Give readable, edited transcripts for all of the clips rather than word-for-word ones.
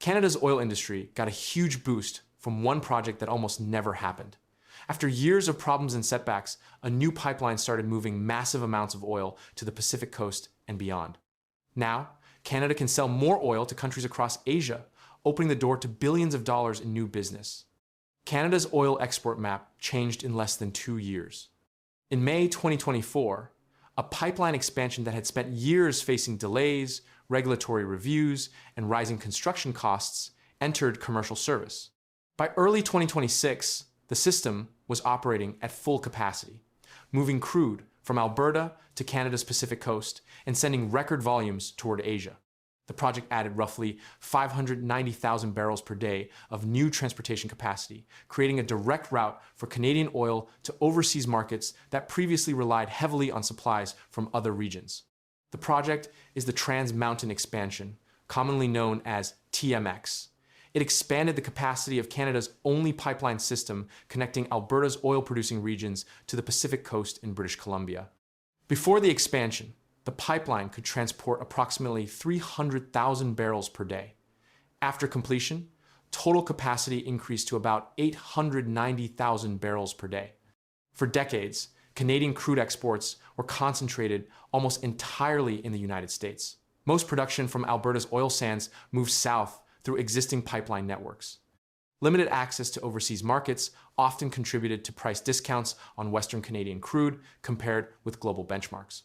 Canada's oil industry got a huge boost from one project that almost never happened. After years of problems and setbacks, a new pipeline started moving massive amounts of oil to the Pacific coast and beyond. Now, Canada can sell more oil to countries across Asia, opening the door to billions of dollars in new business. Canada's oil export map changed in less than 2 years. In May 2024, a pipeline expansion that had spent years facing delays, regulatory reviews, and rising construction costs entered commercial service. By early 2026, the system was operating at full capacity, moving crude from Alberta to Canada's Pacific coast and sending record volumes toward Asia. The project added roughly 590,000 barrels per day of new transportation capacity, creating a direct route for Canadian oil to overseas markets that previously relied heavily on supplies from other regions. The project is the Trans Mountain Expansion, commonly known as TMX. It expanded the capacity of Canada's only pipeline system connecting Alberta's oil-producing regions to the Pacific coast in British Columbia. Before the expansion, the pipeline could transport approximately 300,000 barrels per day. After completion, total capacity increased to about 890,000 barrels per day. For decades, Canadian crude exports were concentrated almost entirely in the United States. Most production from Alberta's oil sands moved south through existing pipeline networks. Limited access to overseas markets often contributed to price discounts on Western Canadian crude compared with global benchmarks.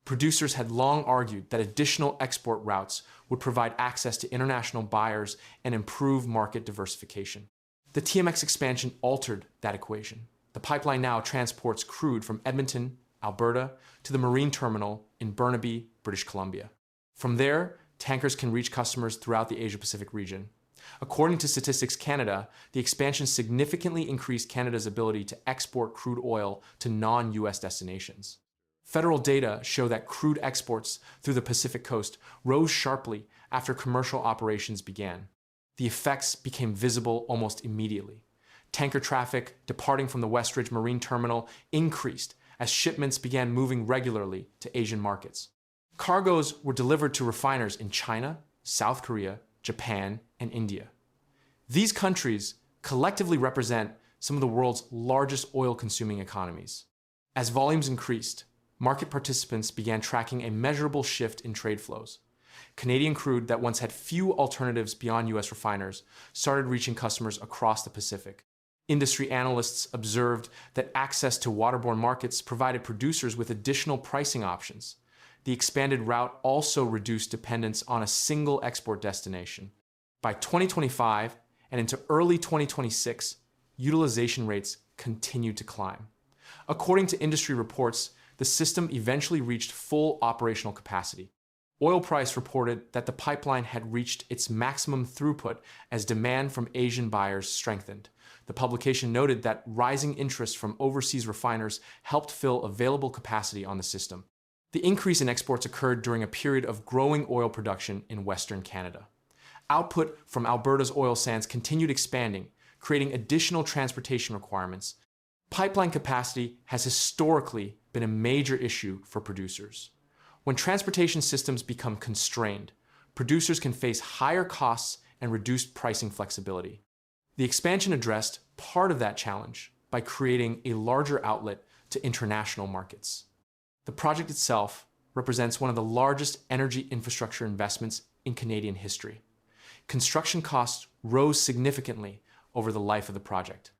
Producers had long argued that additional export routes would provide access to international buyers and improve market diversification. The TMX expansion altered that equation. The pipeline now transports crude from Edmonton, Alberta, to the marine terminal in Burnaby, British Columbia. From there, tankers can reach customers throughout the Asia-Pacific region. According to Statistics Canada, the expansion significantly increased Canada's ability to export crude oil to non-US destinations. Federal data show that crude exports through the Pacific coast rose sharply after commercial operations began. The effects became visible almost immediately. Tanker traffic departing from the Westridge Marine Terminal increased as shipments began moving regularly to Asian markets. Cargoes were delivered to refiners in China, South Korea, Japan, and India. These countries collectively represent some of the world's largest oil-consuming economies. As volumes increased, market participants began tracking a measurable shift in trade flows. Canadian crude that once had few alternatives beyond US refiners started reaching customers across the Pacific. Industry analysts observed that access to waterborne markets provided producers with additional pricing options. The expanded route also reduced dependence on a single export destination. By 2025 and into early 2026, utilization rates continued to climb. According to industry reports, the system eventually reached full operational capacity. Oil Price reported that the pipeline had reached its maximum throughput as demand from Asian buyers strengthened. The publication noted that rising interest from overseas refiners helped fill available capacity on the system. The increase in exports occurred during a period of growing oil production in Western Canada. Output from Alberta's oil sands continued expanding, creating additional transportation requirements. Pipeline capacity has historically been a major issue for producers. When transportation systems become constrained, producers can face higher costs and reduced pricing flexibility. The expansion addressed part of that challenge by creating a larger outlet to international markets. The project itself represents one of the largest energy infrastructure investments in Canadian history. Construction costs rose significantly over the life of the project.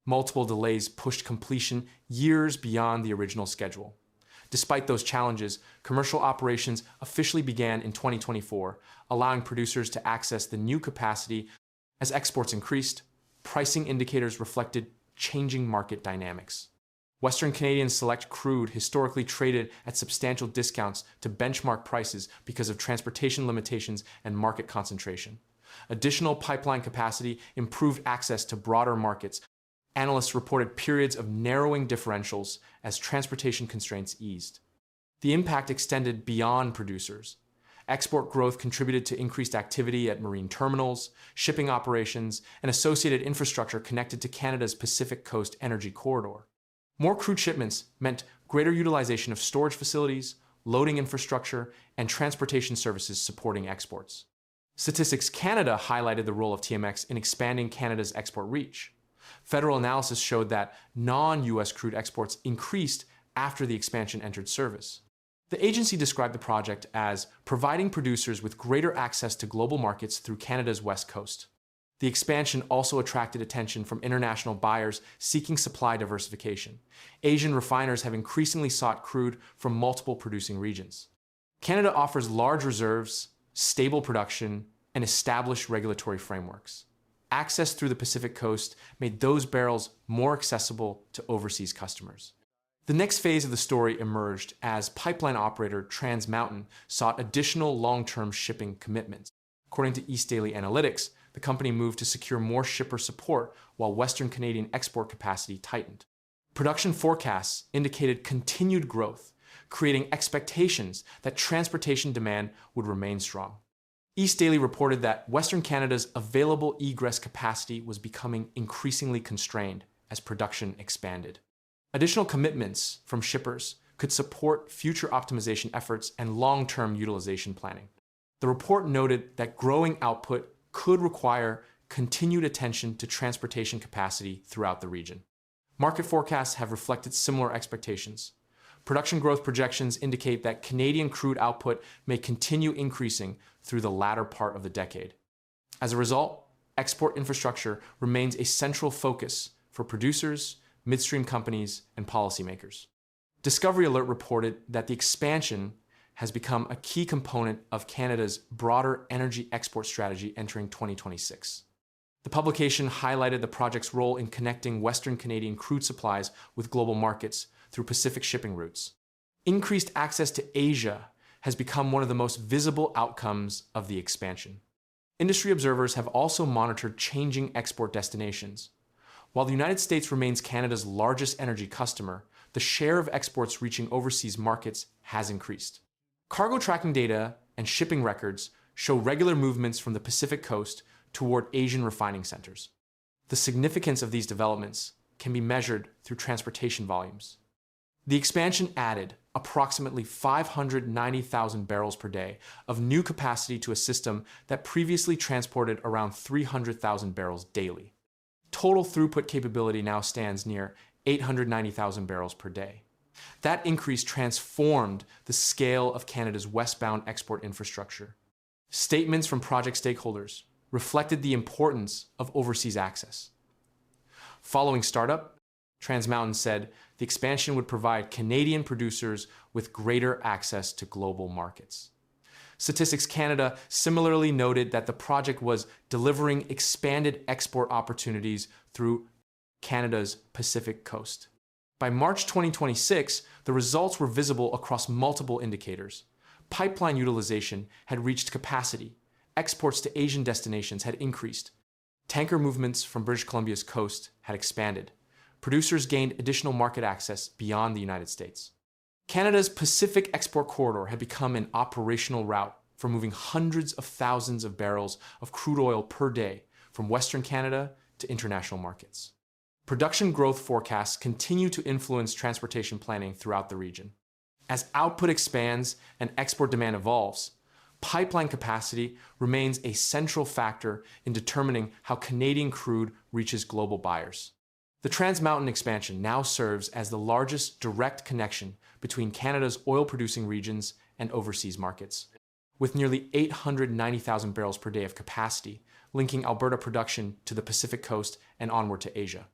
Multiple delays pushed completion years beyond the original schedule. Despite those challenges, commercial operations officially began in 2024, allowing producers to access the new capacity. As exports increased, pricing indicators reflected changing market dynamics. Western Canadian Select crude historically traded at substantial discounts to benchmark prices because of transportation limitations and market concentration. Additional pipeline capacity improved access to broader markets. Analysts reported periods of narrowing differentials as transportation constraints eased. The impact extended beyond producers. Export growth contributed to increased activity at marine terminals, shipping operations, and associated infrastructure connected to Canada's Pacific Coast Energy Corridor. More crude shipments meant greater utilization of storage facilities, loading infrastructure, and transportation services supporting exports. Statistics Canada highlighted the role of TMX in expanding Canada's export reach. Federal analysis showed that non-US crude exports increased after the expansion entered service. The agency described the project as providing producers with greater access to global markets through Canada's west coast. The expansion also attracted attention from international buyers seeking supply diversification. Asian refiners have increasingly sought crude from multiple producing regions. Canada offers large reserves, stable production, and established regulatory frameworks. Access through the Pacific coast made those barrels more accessible to overseas customers. The next phase of the story emerged as pipeline operator Trans Mountain sought additional long-term shipping commitments. According to East Daily Analytics, the company moved to secure more shipper support while Western Canadian export capacity tightened. Production forecasts indicated continued growth, creating expectations that transportation demand would remain strong. East Daily reported that Western Canada's available egress capacity was becoming increasingly constrained as production expanded. Additional commitments from shippers could support future optimization efforts and long-term utilization planning. The report noted that growing output could require continued attention to transportation capacity throughout the region. Market forecasts have reflected similar expectations. Production growth projections indicate that Canadian crude output may continue increasing through the latter part of the decade. As a result, export infrastructure remains a central focus for producers, midstream companies, and policymakers. Discovery Alert reported that the expansion has become a key component of Canada's broader energy export strategy entering 2026. The publication highlighted the project's role in connecting Western Canadian crude supplies with global markets through Pacific shipping routes. Increased access to Asia has become one of the most visible outcomes of the expansion. Industry observers have also monitored changing export destinations. While the United States remains Canada's largest energy customer, the share of exports reaching overseas markets has increased. Cargo tracking data and shipping records show regular movements from the Pacific coast toward Asian refining centers. The significance of these developments can be measured through transportation volumes. The expansion added approximately 590,000 barrels per day of new capacity to a system that previously transported around 300,000 barrels daily. Total throughput capability now stands near 890,000 barrels per day. That increase transformed the scale of Canada's westbound export infrastructure. Statements from project stakeholders reflected the importance of overseas access. Following startup, Trans Mountain said the expansion would provide Canadian producers with greater access to global markets. Statistics Canada similarly noted that the project was delivering expanded export opportunities through Canada's Pacific coast. By March 2026, the results were visible across multiple indicators. Pipeline utilization had reached capacity. Exports to Asian destinations had increased. Tanker movements from British Columbia's coast had expanded. Producers gained additional market access beyond the United States. Canada's Pacific export corridor had become an operational route for moving hundreds of thousands of barrels of crude oil per day from Western Canada to international markets. Production growth forecasts continue to influence transportation planning throughout the region. As output expands and export demand evolves, pipeline capacity remains a central factor in determining how Canadian crude reaches global buyers. The Trans Mountain expansion now serves as the largest direct connection between Canada's oil-producing regions and overseas markets, with nearly 890,000 barrels per day of capacity, linking Alberta production to the Pacific coast and onward to Asia.